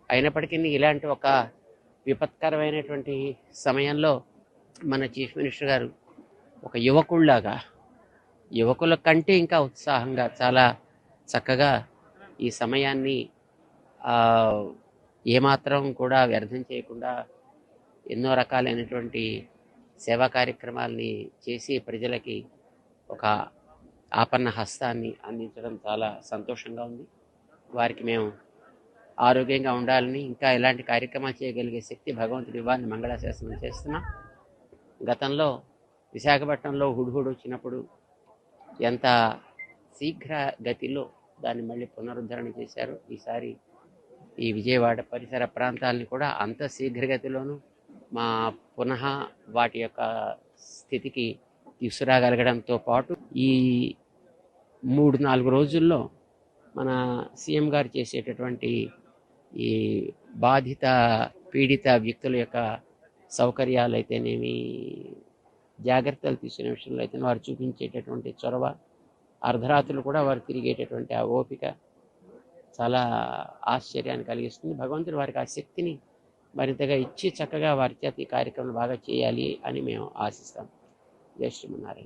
అయినప్పటికీ ఇలాంటి ఒక విపత్కరమైనటువంటి సమయంలో మన చీఫ్ మినిస్టర్ గారు ఒక యువకుల్లాగా, యువకుల కంటే ఇంకా ఉత్సాహంగా చాలా చక్కగా ఈ సమయాన్ని ఏమాత్రం కూడా వ్యర్థం చేయకుండా ఎన్నో రకాలైనటువంటి సేవా కార్యక్రమాలని చేసి ప్రజలకి ఒక ఆపన్న హస్తాన్ని అందించడం చాలా సంతోషంగా ఉంది. వారికి మేము ఆరోగ్యంగా ఉండాలని, ఇంకా ఇలాంటి కార్యక్రమాలు చేయగలిగే శక్తి భగవంతుడి ఇవ్వాలని మంగళాశాసనం చేస్తున్నాం. గతంలో విశాఖపట్నంలో హుడ్హుడ్ వచ్చినప్పుడు ఎంత శీఘ్ర గతిలో దాన్ని మళ్ళీ పునరుద్ధరణ చేశారు. ఈసారి ఈ విజయవాడ పరిసర ప్రాంతాలని కూడా అంత శీఘ్రగతిలోనూ పునః వాటి యొక్క స్థితికి తీసుకురాగలగడంతో పాటు ఈ 3-4 రోజుల్లో మన సీఎం గారు చేసేటటువంటి ఈ బాధిత పీడిత వ్యక్తుల యొక్క సౌకర్యాలు అయితేనేమి, జాగ్రత్తలు తీసుకునే విషయంలో అయితే వారు చూపించేటటువంటి చొరవ, అర్ధరాత్రులు కూడా వారు తిరిగేటటువంటి ఆ ఓపిక చాలా ఆశ్చర్యాన్ని కలిగిస్తుంది. భగవంతుడు వారికి ఆ శక్తిని మరింతగా ఇచ్చి చక్కగా వారి చేత ఈ కార్యక్రమం బాగా చేయాలి అని మేము ఆశిస్తాం. జై శ్రీమన్నారాయణ.